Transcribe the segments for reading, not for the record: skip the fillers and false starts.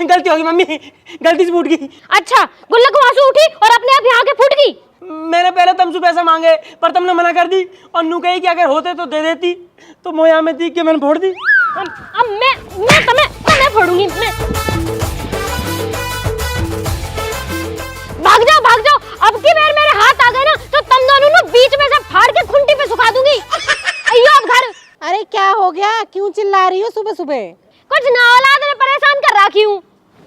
गलती होगी मम्मी, गलती से फूट गई। अच्छा, गुल्लक वहां से उठी और अपने आप यहाँ के फूट गई। मैंने पहले तुमसे पैसा मांगे पर तुमने मना कर दी और नू कही कि अगर होते तो दे देती, तो मोया में थी कि मैंने फोड़ दी। अब मैं तुम्हें फोड़ूंगी। मैं भाग जाओ। अब की बार मेरे हाथ आ गए ना तो तुम दोनों ना बीच में से फाड़ के खुंटी पे सुखा दूंगी। अयो अब घर। अरे क्या हो गया, क्यों चिल्ला रही हो सुबह सुबह? कुछ ना औलाद ने परेशान कर रखी हूँ,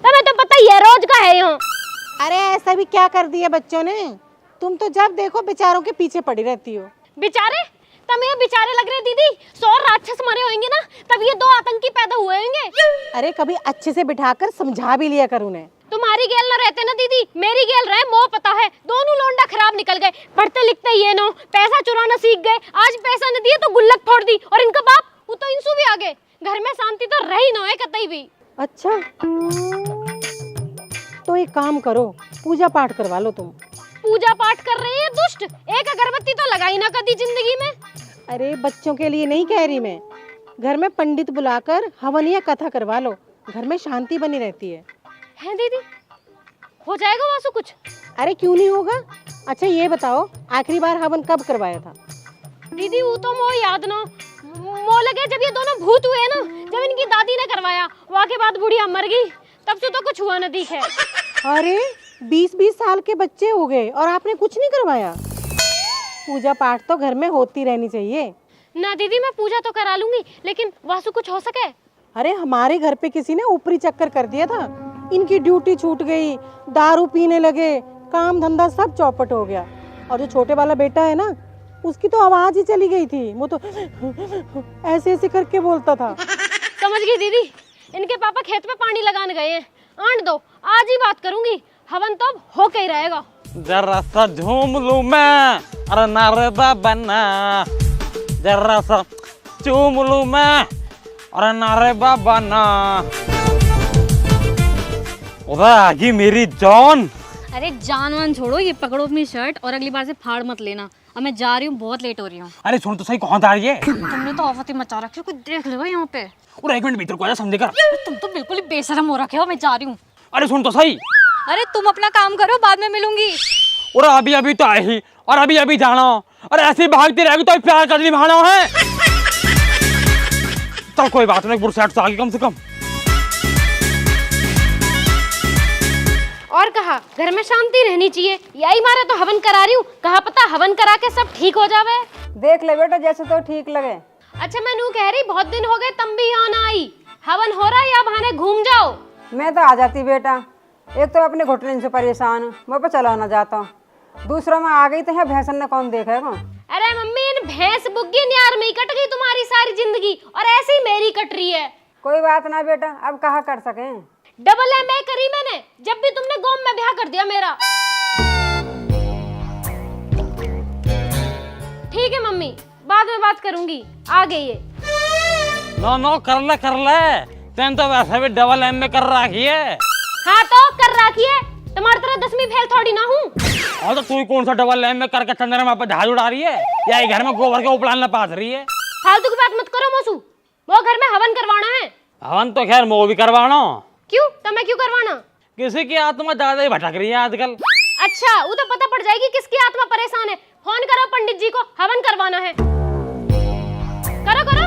तुम्हें तो पता ही है रोज का है यहाँ। अरे ऐसा भी क्या कर दिया बच्चों ने? तुम तो जब देखो बेचारों के पीछे पड़ी रहती हो। बेचारे? तुम ये बेचारे लग रहे दीदी, 100 राक्षस मरे होंगे ना तब ये 2 आतंकी पैदा हुए होंगे। अरे कभी अच्छे से बिठाकर समझा भी लिया कर उन्हें। तुम्हारी गेल न रहते ना दीदी, मेरी गेल रहे, मोह पता है। दोनों लोंडा खराब निकल गए, पढ़ते लिखते ये नो, पैसा चुराना सीख गए। आज पैसा न दिए तो गुल्लक फोड़ दी, और इनका बाप वो तो इंसू भी आ गए। घर में शांति तो रही न है कतई भी। अच्छा तो एक काम करो, पूजा पाठ करवा लो तुम। पूजा पाठ कर रही है दुष्ट, एक अगरबत्ती तो लगाई ना कभी जिंदगी में। अरे बच्चों के लिए नहीं कह रही मैं, घर में पंडित बुलाकर हवन या कथा करवा लो, घर में शांति बनी रहती है। हैं दीदी, हो जाएगा वहाँ से कुछ? अरे क्यों नहीं होगा। अच्छा ये बताओ, आखिरी बार हवन कब करवाया था? दीदी वो तो मोह याद ना, मोह लगे जब ये दोनों भूत हुए ना, जब इनकी दादी ने करवाया, वहाँ के बाद बुढ़िया मर गई, तब से तो कुछ हुआ न दिखे। अरे 20-20 साल के बच्चे हो गए और आपने कुछ नहीं करवाया? पूजा पाठ तो घर में होती रहनी चाहिए ना दीदी। मैं पूजा तो करा लूंगी, लेकिन वासु कुछ हो सके? अरे हमारे घर पे किसी ने ऊपरी चक्कर कर दिया था, इनकी ड्यूटी छूट गई, दारू पीने लगे, काम धंधा सब चौपट हो गया। और जो छोटे वाला बेटा है ना, उसकी तो आवाज ही चली गई थी, वो तो ऐसे ऐसे करके बोलता था। समझ गई दीदी, इनके पापा खेत में पानी लगाने गए हैं। आंट दो, आज ही बात करूंगी, हवन तो अब होके ही रहेगा। जरा सा झूम लूं मैं, अरे नारदा बना, जरा सा चूम लूं मैं, अरे नारदा बना। उधर आगी मेरी जान। अरे जान वान छोड़ो, ये पकड़ो अपनी शर्ट और अगली बार से फाड़ मत लेना। अब मैं जा रही हूँ, बहुत लेट हो रही हूँ। अरे सुन तो सही, कौन आ रही है? तुमने तो आफत ही मचा रखी है, कोई देख लेगा यहाँ पे। और 1 मिनट भीतर को आजा, समझे कर। तुम तो बिल्कुल ही बेशरम हो रखे हो, मैं जा रही हूँ। अरे सुन तो सही। अरे तुम अपना काम करो, बाद में मिलूंगी। और अभी अभी तो आई ही, और अभी अभी जाना। अरे ऐसे ही भागती रहेगी तो प्यार कर निभाना है। चल कोई बात नहीं, बुरसेट से आगे कम से कम। और कहा घर में शांति रहनी चाहिए, यही मारे तो हवन करा रही हूँ। कहा पता हवन करा के सब ठीक हो जावे। देख ले बेटा, जैसे तो ठीक लगे। अच्छा मैं नू कह रही, बहुत दिन हो गए तुम भी यहाँ ना आई। हवन हो रहा है या बहाने घूम जाओ? मैं तो आ जाती बेटा, एक तो अपने घुटने से परेशान हूँ, मैं पे चला ना जाता हूँ, दूसरा मैं आ गई तो यहाँ भैंसन ने कौन देखेगा। अरे मम्मी, इन भैंस बुग्गी न्यार में ही कट गई तुम्हारी सारी जिंदगी, और ऐसे ही मेरी कट रही है। कोई बात ना बेटा, अब कहाँ कर सके। डबल MA करी मैंने, जब भी तुमने गोम में ब्याह कर दिया मेरा। ठीक है मम्मी, बाद में बात करूंगी, आ गई है। नो कर ले, तेन तो वैसे भी डबल MA कर रखी है। हाँ तो कर रखी है, तुम्हारी तरह 10वीं फेल थोड़ी ना हूँ। और तो तू कौन सा डबल MA करके चंद्रमा पे झाड़ उड़ा रही है, या घर में गोबर के उपलान में पास रही है? फालतू की बात मत करो मौसू, वो घर में हवन करवाना है। हवन तो खैर वो भी करवाना। क्यों? तुम्हें क्यों करवाना? किसी की आत्मा ज्यादा ही भटक रही है आजकल। अच्छा वो तो पता पड़ जाएगी किसकी आत्मा परेशान है। फोन करो पंडित जी को, हवन करवाना है। करो करो।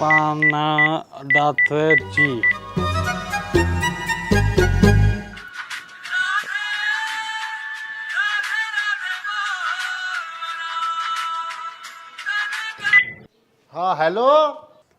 पानादाथ जी, हाँ हेलो।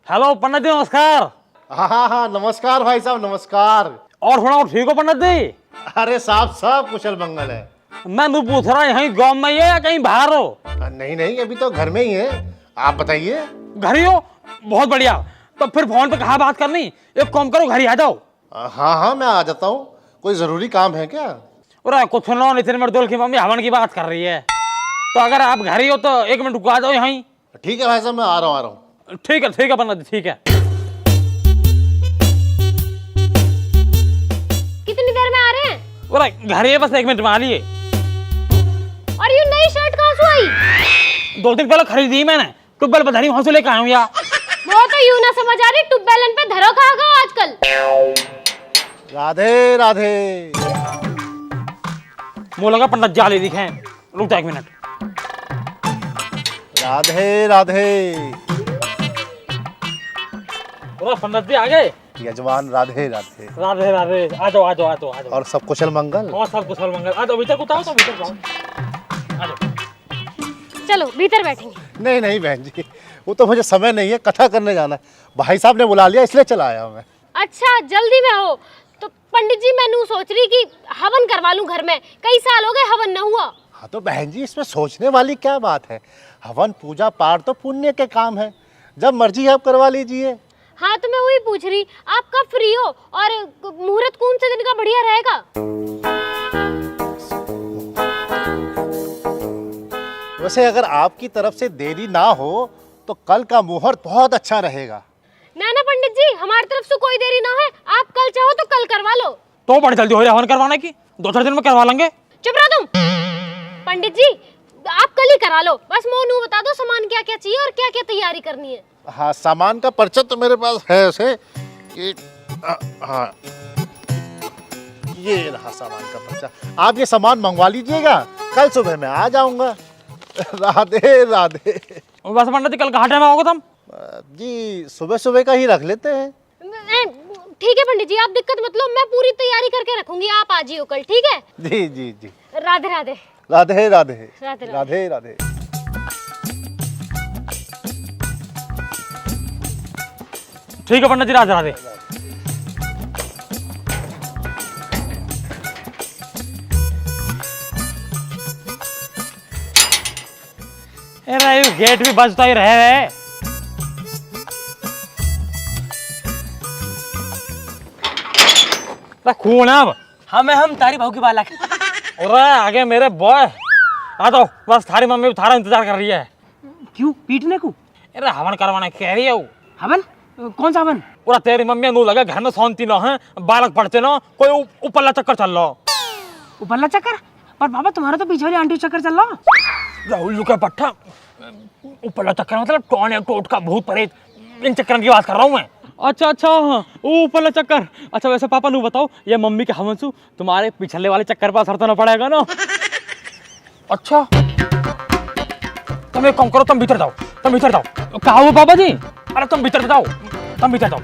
हेलो पंडित जी, नमस्कार। हाँ नमस्कार भाई साहब, नमस्कार। और सुनाओ, ठीक हो पंडित जी? अरे साहब सब कुशल मंगल है। मैं तो पूछ रहा यहीं गांव में ही है या कहीं बाहर हो? नहीं अभी तो घर में ही है, आप बताइए। घर ही हो? बहुत बढ़िया। तो फिर फोन पे कहाँ बात करनी, एक काम करो घर ही आ जाओ। हाँ मैं आ जाता हूँ, कोई जरूरी काम है क्या? अरे कुछ सुनो, नितिन मर्दुल की मम्मी हवन की बात कर रही है, तो अगर आप घर ही हो तो 1 मिनट रुको, आ जाओ यहीं। ठीक है भाई साहब, मैं आ रहा हूँ। ठीक है पंडित जी, ठीक है। कितनी देर में आ रहे हैं? अरे घर ही है, बस 1 मिनट में आ लिए। और ये नई शर्ट कहाँ से आई? 2 दिन पहले खरीदी मैंने, ट्यूबवेल पर धरी वहां से लेकर आया हूँ यार। वो तो यूं ना समझ आ रही ट्यूबवेल पे धरो कहाँ गो आजकल। राधे राधे। मुँह लगा पंडित जाले दिखे। रुक जा 1 मिनट। राधे राधे। पंडित जी आ गए। यजमान राधे राधे। राधे राधे। आ जाओ आ जाओ आ जाओ आ जाओ। और सब कुशल मंगल? और सब कुशल मंगल। आ जाओ भीतर उतारो तो भीतर जाओ। आ जाओ। चलो भीतर बैठेंगे। नहीं नहीं बहन जी, वो तो मुझे समय नहीं है, कथा करने जाना है। भाई साहब ने बुला लिया इसलिए चला आया मैं। अच्छा जल्दी में हो तो पंडित जी मैं सोच रही कि हवन करवा लूं घर में, कई साल हो गए हवन न हुआ। हाँ तो बहन जी इसमें सोचने वाली क्या बात है, हवन पूजा पाठ तो पुण्य के काम है, जब मर्जी आप करवा लीजिए। हाँ तो मैं वही पूछ रही आप कब फ्री हो और मुहूर्त कौन से दिन का बढ़िया रहेगा? वैसे अगर आपकी तरफ से देरी ना हो तो कल का मुहूर्त बहुत अच्छा रहेगा। ना पंडित जी हमारी तरफ से कोई देरी ना है, आप कल चाहो तो कल करवा लो। तो बड़ी जल्दी हो रही है हवन करवाने की, 2-4 दिन में करवा लेंगे। चुप रहो तुम। पंडित जी आप कल ही करा लो, बस मोनू बता दो सामान क्या क्या चाहिए और क्या क्या तैयारी करनी है। हाँ सामान का पर्चा तो मेरे पास है ऐसे कि हाँ ये रहा सामान का पर्चा, आप ये सामान मंगवा लीजिएगा, कल सुबह मैं आ जाऊंगा। राधे राधे। बस पंडित जी कल कहाँ टाइम आओगे तुम? जी सुबह सुबह का ही रख लेते हैं। ठीक है पंडित जी आप दिक्कत मत लो, मैं पूरी तैयारी करके रखूंगी, आप आ जियो कल। ठीक है जी जी जी। राधे राधे। राधे राधे। राधे राधे राधे। ठीक है पंडित जी राधे राधे। अरे गेट भी बजता ही रहे। खून है अब। हम तारी भाव की बालक। अरे आगे मेरे बॉय आ जाओ, बस थारी मम्मी थारा इंतजार कर रही है। क्यों पीटने को? अरे हवन करवाने कह रही है वो। हवन? कौन सा हवन? पूरा तेरी मम्मी नू लगा घर में शांति ना है, बालक पढ़ते ना, कोई ऊपरला चक्कर चल रहा। ऊपरला चक्कर? पर बाबा तुम्हारा तो पीछे वाली आंटी चक्कर चल रहा। राहुल का पट्टा ऊपरला चक्कर मतलब टोन है, टोट का भूत प्रेत, इन चक्कर की बात कर रहा हूँ मैं। अच्छा अच्छा हाँ ऊपरला चक्कर। अच्छा वैसे पापा नू बताओ, ये मम्मी के हवन से तुम्हारे पिछले वाले चक्कर पर असर तो ना पड़ेगा ना? अच्छा तुम एक काम करो, तुम भीतर जाओ, तुम भीतर जाओ। कहा हो पापा जी? अरे तुम भीतर जाओ, तुम भीतर जाओ।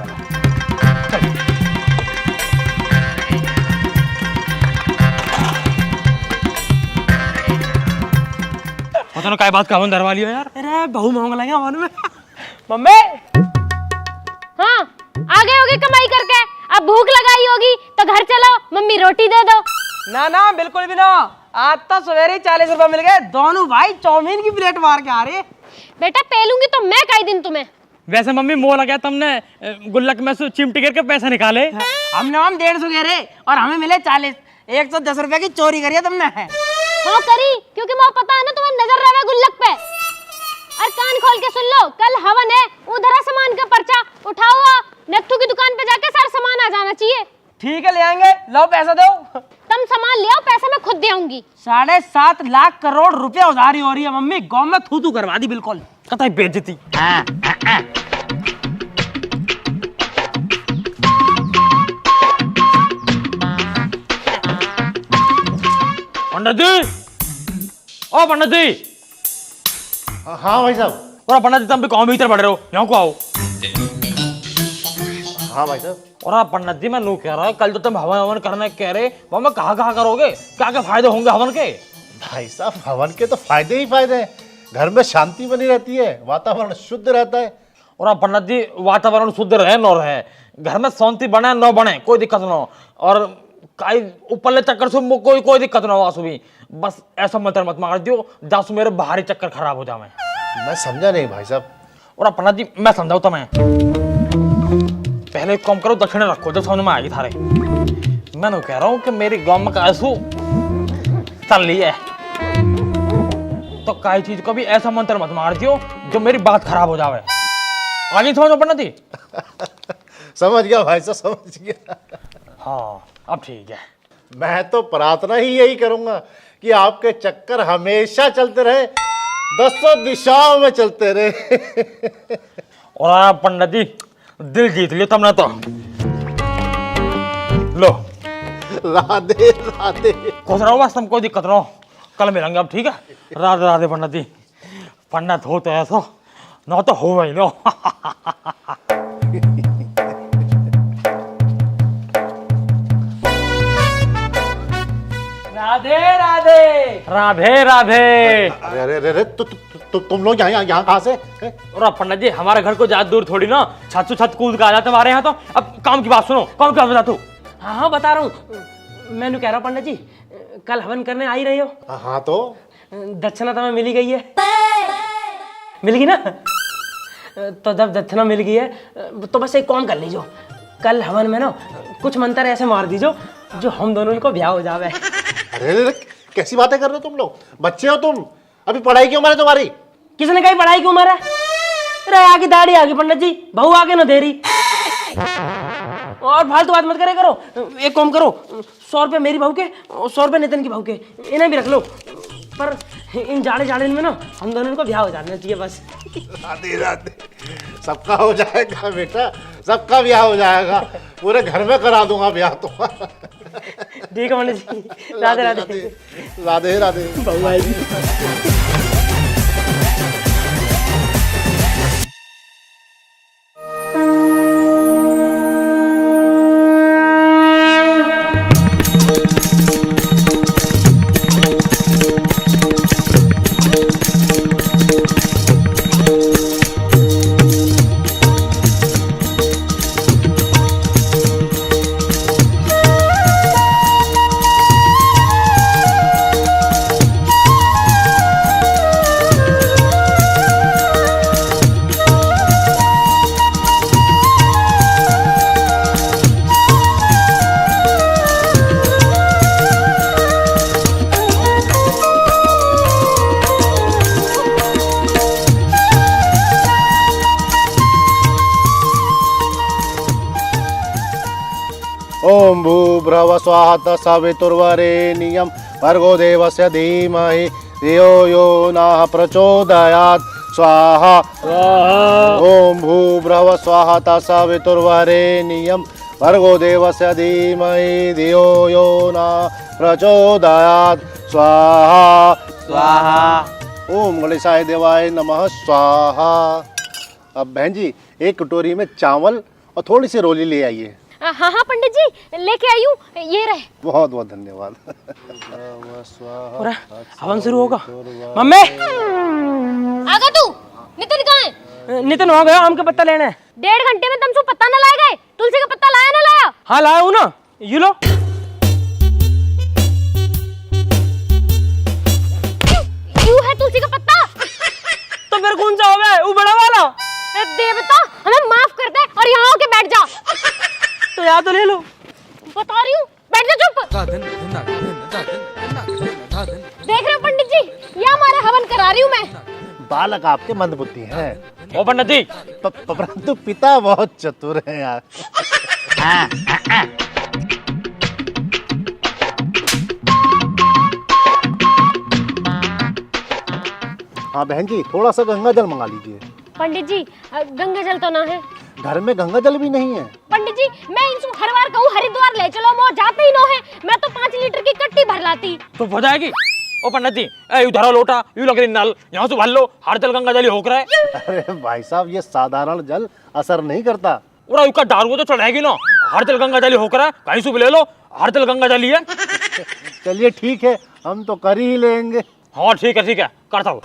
पता ना क्या बात का हवन धरवा लिया यार। अरे बहु मांग लेंगे हवन में। मम्मी हाँ आ गए होगे कमाई करके, अब भूख लगाई होगी तो घर चलो, मम्मी रोटी दे दो। ना बिल्कुल भी ना, आज तो सवेरे ही 40 रुपए मिल गए, दोनों भाई चाउमीन की प्लेट मार के आ रहे। बेटा पेलूंगी तो मैं कई दिन तुम्हें। वैसे मम्मी मोह लगा तुमने गुल्लक में से चिमटी करके पैसे निकाले। हमने हम 150 कह रहे और हमें मिले 40, 110 रुपए की चोरी करी है तुमने। हाँ करी, क्योंकि मुझे पता है ना तुम्हें नजर रहा है गुल्लक पे। और कान खोल के सुन लो, कल हवन है, उधर सामान का पर्चा उठाओ, नत्थू की दुकान पे जाके सारा सामान आ जाना चाहिए। ठीक है ले आएंगे, लो पैसा दो। तुम सामान ले आओ, पैसा मैं खुद दे आऊंगी। 7.5 लाख करोड़ रुपए उधारी हो रही है मम्मी, गांव में थू करवा दी बिल्कुल। कतई बेइज्जती। पंडित जी, ओ पंडित जी। हाँ भाई साहब। और पंडित जी तुम भी कौन भीतर पड़ रहे हो, यहाँ को आओ। हाँ भाई साहब। और पंडित जी मैं नू कह रहा, कल तो तुम हवन करने कह रहे, वो मैं कहाँ करोगे, क्या क्या फायदे होंगे हवन के? भाई साहब हवन के तो फायदे ही फायदे हैं, घर में शांति बनी रहती है, वातावरण शुद्ध रहता है। और पंडित जी वातावरण शुद्ध रहे न रहे, घर में शांति बने न बने कोई दिक्कत ना हो, और काई ऊपरले चक्कर से कोई दिक्कत ना हो। आंसू भी बस ऐसा मंत्र मत मार दियो जासु मेरे बाहरी चक्कर खराब हो जाए। मैं समझा नहीं भाई साहब। और पंडित जी मैं समझाऊ तो मैं पहले एक काम करो, दक्षिण रखो जब समझ में आएगी थारे। मैं तो कह रहा हूँ कि मेरी गांव में कैसू चल रही है, तो काई चीज को भी ऐसा मंत्र मत मार दियो जो मेरी बात खराब हो जावे। आगे समझो पंडित जी। समझ गया भाई साहब, समझ गया। हाँ अब ठीक है। मैं तो प्रार्थना ही यही करूंगा कि आपके चक्कर हमेशा चलते रहे, दसों दिशाओं में चलते रहे। और आप पंडित जी दिल जीत लिया तुमने तो। लो राधे राधे। खुश रहो, बस तुम कोई दिक्कत ना हो, कल मिलेंगे अब, ठीक है? राधे राधे पंडित जी। पंडित हो तो ऐसा, ना तो हो वही लो। राधे राधे। राधे राधे। अरे अरे अरे तुम लोग यहाँ कहाँ से? और पंडित जी हमारे घर को ज्यादा दूर थोड़ी ना, छत से छत कूद के आ जाते हमारे यहाँ तो। अब काम की बात सुनो, काम की बात बता तू। हाँ हाँ बता रहा हूँ। मैंने कह रहा हूँ पंडित जी, कल हवन करने आ ही रही हो? हाँ तो दक्षिणा तो मिल ही गई है। मिल गई ना? तो जब दक्षिणा मिल गई है तो बस एक काम कर लीजिए, कल हवन में ना कुछ मंत्र ऐसे मार दीजिए जो हम दोनों को ब्याह हो जावे। अरे अरे कैसी बातें कर रहे हो तुम लोग? बच्चे हो तुम, अभी पढ़ाई की उम्र है तुम्हारी। किसने कही पढ़ाई की उम्र है? अरे आगे दाढ़ी आगे पंडित जी, बहू आगे ना दे रही। और फालतू बात मत करे करो। एक काम करो, 100 रुपये मेरी बहू के और 100 रुपये नितिन की बहू के, इन्हें भी रख लो। पर इन जाड़े में ना हम दोनों को ब्याह हो जाना चाहिए बस। राधे राधे। सबका हो जाएगा बेटा, सबका ब्याह हो जाएगा, पूरे घर में करा दूंगा ब्याह तो। ठीक है पंडित जी, राधे राधे। राधे राधे। बहू आएगी। ओम भूर्भुवः स्वः सवितुर्वरेण्यं भर्गो देवस्य धीमहि धियो यो नः प्रचोदयात् स्वाहा। ओम भूर्भुवः स्वः सवितुर्वरेण्यं भर्गो देवस्य धीमहि धियो यो नः प्रचोदयात् स्वाहा स्वाहा। ओम गणेशाय देवाय नमः स्वाहा। अब बहन जी एक कटोरी में चावल और थोड़ी सी रोली ले आइए। हाँ हाँ पंडित जी लेके आई हूँ, ये रहे। बहुत बहुत धन्यवाद। और हवन शुरू होगा। मम्मी आगा तू, नितिन कहाँ है? नितिन हो गया, आम का पत्ता लेना है। 1.5 घंटे में तुमसे पत्ता न लाए गए? तुलसी का पत्ता लाया ना लाया? हाँ लाया हूँ ना, ये लो। क्यों है तुलसी का पत्ता? तो फिर कौन सा होगा? वो बड़ा वाला। देवता हमें माफ कर दे और यहाँ होके बैठ जा। तो यहाँ तो ले लो। बता रही हूँ, बैठ जा चुप। देख रहे हो पंडित जी, ये हमारे हवन करा रही हूँ मैं। बालक आपके मंदबुद्धि हैं। ओ पंडित जी परंतु पिता बहुत चतुर हैं यार। हाँ बहन जी थोड़ा सा गंगा जल मंगा लीजिए। पंडित जी गंगा जल तो ना है। घर में गंगा जल भी नहीं है। पंडित जी मैं इनको हर बार कहूँ हरिद्वार ले चलो, वो जाते ही नो है। मैं तो 5 लीटर की कट्टी भर लाती। तो हो जाएगी। ओ पंडित जी उधर लोटा, यू लग रही नल, यहाँ से भर लो, हर जल गंगा जल होकर है। अरे भाई साहब ये साधारण जल असर नहीं करता। और उसका दारू तो चढ़ाएगी ना, हर जल गंगा जल होकर है, कहीं से भी ले लो, हर जल गंगा जल ही है। चलिए ठीक है, हम तो कर ही लेंगे। हाँ ठीक है करता हूँ।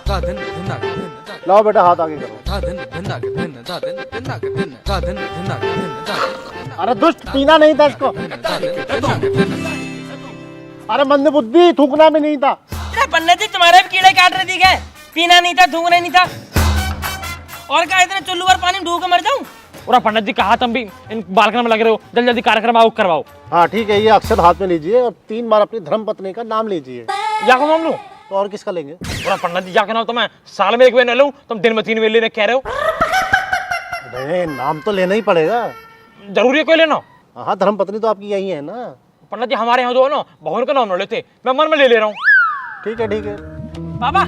लाओ बेटा हाथ आगे करो। अरे दुष्ट पीना नहीं था इसको। अरे मंदबुद्धि थूकना भी नहीं था। अरे पंडित जी तुम्हारे भी कीड़े काट रहे थे, पीना नहीं था, थूकना नहीं था। और क्या इतने चुल्लू पर पानी ढूक मर जाऊं? पूरा पंडित जी कहा तुम भी इन बालकन में लगे रहो, जल्दी जल्दी कार्यक्रम आओ करवाओ। हाँ ठीक है, ये अक्षत हाथ में लीजिए और 3 बार अपनी धर्म पत्नी का नाम लीजिए। या को नाम लूं? तो और किसका लेंगे? पूरा पंडित जी जाके नाम तो मैं साल में 1 बार न लूं, तुम दिन में 3 बार लेने कह रहे हो। नहीं नाम तो लेना ही पड़ेगा। जरूरी है कोई लेना? हाँ धर्म पत्नी तो आपकी यही है ना। पंडित जी हमारे यहाँ जो है ना बहुन का नाम न लेते, मैं मन में ले रहा हूँ। ठीक है पापा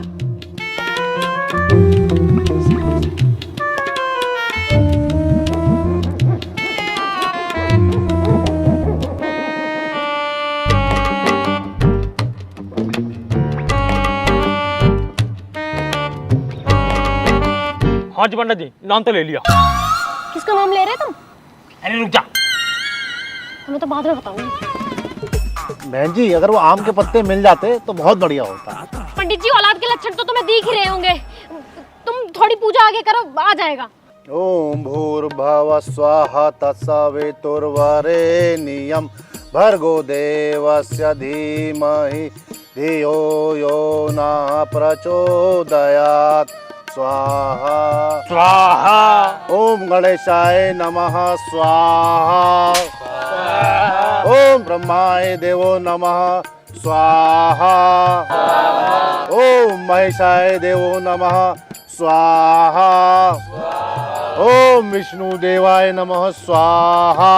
हाँ जी पंडित जी, नाम तो ले लिया। किसका नाम ले रहे तुम? अरे रुक जा। तुम्हें तो बाद में बताऊंगी। बहन जी, अगर वो आम के पत्ते मिल जाते तो बहुत बढ़िया होता। पंडित जी, औलाद के लक्षण तो तुम्हें दिख ही रहे होंगे। तुम थोड़ी पूजा आगे करो, आ जाएगा। ओम भूर्भुवः स्वाहा तत्सवितुर्वरेण्यं भर्गो देवस्य धीमहि धियो यो न प्रचोदयात् स्वाहा स्वाहा। ओम गणेशाय नमः स्वाहा ओम ब्रह्माय देवो नमः स्वाहा ओम महेशाय देवो नमः स्वाहा ओम विष्णु देवाय नमः स्वाहा।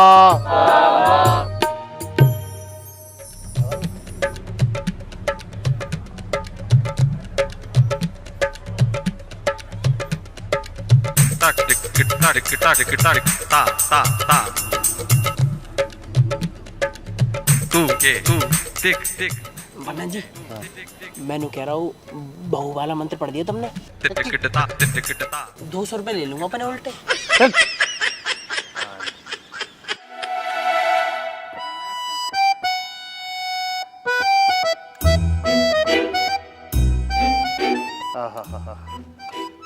वरना जी, मैंने कह रहा हूँ बहू वाला मंत्र पढ़ दिया तुमने। 200 रुपए ले लूंगा अपने उल्टे।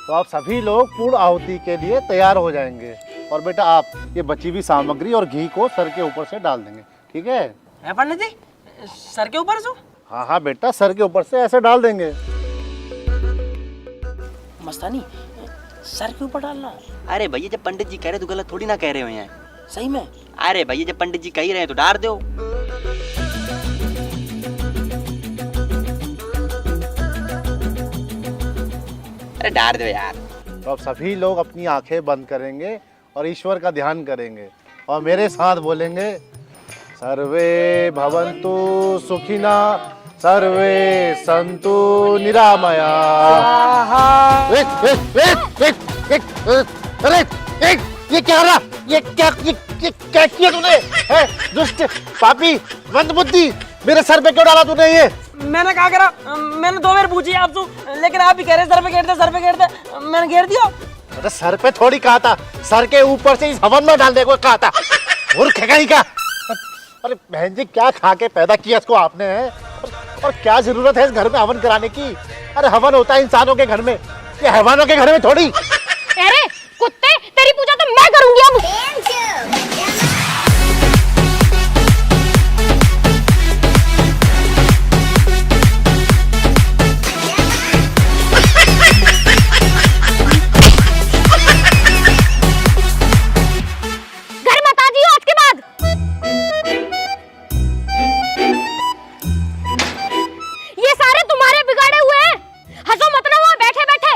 तो आप सभी लोग पूर्ण आहुति के लिए तैयार हो जाएंगे और बेटा आप ये बची हुई सामग्री और घी को सर के ऊपर से डाल देंगे, ठीक है? है पंडित जी, सर के ऊपर से? हाँ हाँ बेटा, सर के ऊपर से ऐसे डाल देंगे। मस्तानी, सर के ऊपर डालना? अरे भैया जब पंडित जी कह रहे तो गलत थोड़ी ना कह रहे हो यहाँ। सही में? अरे भैया जब पंडित जी कह ही रहे हैं तो डाल दो। अरे डाल दो यार। तो अब सभी लोग अपनी आंखें बंद करेंगे और ईश्वर का ध्यान करेंगे और मेरे साथ बोलेंगे, सर्वे भवन्तु सुखिना सर्वे सन्तु निरामया। अरे ये क्या रहा? ये क्या किया तूने? दुष्ट पापी मंदबुद्धि, मेरे सर पे क्यों डाला तूने ये? मैंने क्या करा? मैंने 2 बार पूछी आपसे, लेकिन आप ही कह रहे सर पे घेर दे। मैंने घेर दिया। अरे सर पे थोड़ी कहा था, सर के ऊपर से इस हवन में डाल दे को कहा था। मूर्ख है कहीं का। अरे बहन जी, क्या खा के पैदा किया इसको आपने, है? और क्या जरूरत है इस घर में हवन कराने की? अरे हवन होता है इंसानों के घर में, ये हैवानों के घर में थोड़ी। अरे कुत्ते, तेरी पूजा तो मैं करूंगी अब। घर मत आ जियो आज के बाद। ये सारे तुम्हारे बिगाड़े हुए हैं। हंसो मत ना वहां बैठे बैठे।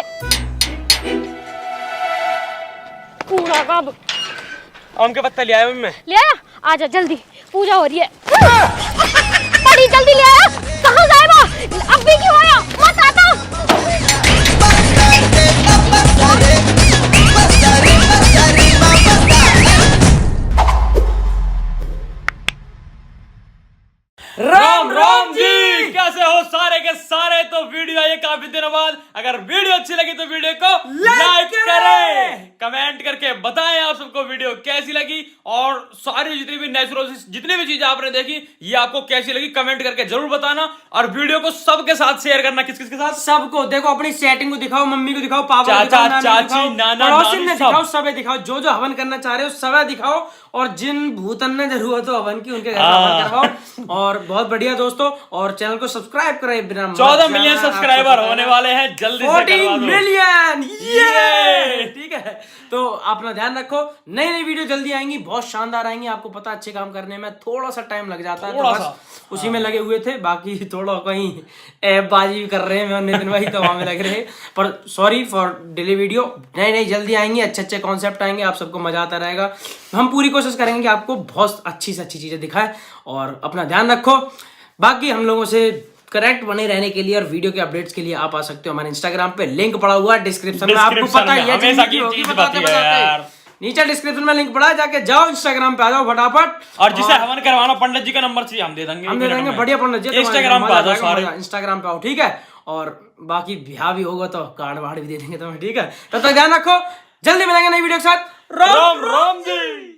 पूरा कब आम के पत्ता ले आया मैं। ले आया? आजा जल्दी, पूजा हो रही है। बड़ी जल्दी ले आया। कहाँ गायब हो? अब भी क्यों आया? मत आता। राम राम जी, कैसे हो सारे के सारे? तो वीडियो आई है काफी दिनों बाद। अगर वीडियो अच्छी लगी तो वीडियो को लाइक करें, कमेंट करके बताएं आप सबको वीडियो कैसी लगी, और सारी जितनी भी नेचुरल जितनी भी चीजें आपने देखी ये आपको कैसी लगी कमेंट करके जरूर बताना। और वीडियो को सबके साथ शेयर करना। किस किस के साथ? सबको। देखो, अपनी सेटिंग को दिखाओ, मम्मी को दिखाओ, पापा को चाचा, दिखाओ, चाची, नाना, पड़ोसी नानी, ने सब। दिखाओ, सबे दिखाओ। जो जो हवन करना चाह रहे हो सबे दिखाओ, और जिन भूतन ने जरूरत हो हवन की उनके घर हवन करवाओ। और बहुत बढ़िया दोस्तों, और चैनल को सब्सक्राइब करें बिना 14 मिलियन सब्सक्राइबर होने वाले हैं जल्दी से। 14 मिलियन, ये ठीक है। तो अपना ध्यान रखो, नई नई वीडियो जल्दी आएंगी, बहुत शानदार आएंगी। आपको पता, अच्छे काम करने में थोड़ा सा टाइम लग जाता है, तो बस उसी में लगे हुए थे। बाकी थोड़ा कहीं ऐप बाजी कर रहे हैं मैं और नितिन भाई, तो वहां में लग रहे हैं। पर सॉरी फॉर डिले वीडियो। नई नई जल्दी आएंगी, अच्छे अच्छे कॉन्सेप्ट आएंगे, आप सबको मजा आता रहेगा। हम पूरी कोशिश करेंगे कि आपको बहुत अच्छी से अच्छी चीजें दिखाएं। और अपना ध्यान रखो। बाकी हम लोगों से करेक्ट बने रहने के लिए और वीडियो के अपडेट्स के लिए आप आ सकते हो हमारे इंस्टाग्राम पे, लिंक पड़ा हुआ है डिस्क्रिप्शन में। आपको पता ही है हमेशा की होगी, चीज बताते बताती है यार। बताते नीचे डिस्क्रिप्शन में लिंक पड़ा है, जाके जाओ इंस्टाग्राम पे आ जाओ फटाफट। और जिसे हवन करवाना पंडित जी का नंबर चाहिए हम दे देंगे, हम दे देंगे, बढ़िया पंडित जी। इंस्टाग्राम पे आ जाओ सारे, इंस्टाग्राम पे आओ, ठीक है। और बाकी ब्याह भी होगा तो कार्ड वार्ड भी दे देंगे तुम्हें, ठीक है। तब तक ध्यान रखो, जल्दी मिलेंगे नई वीडियो के साथ। राम राम जी।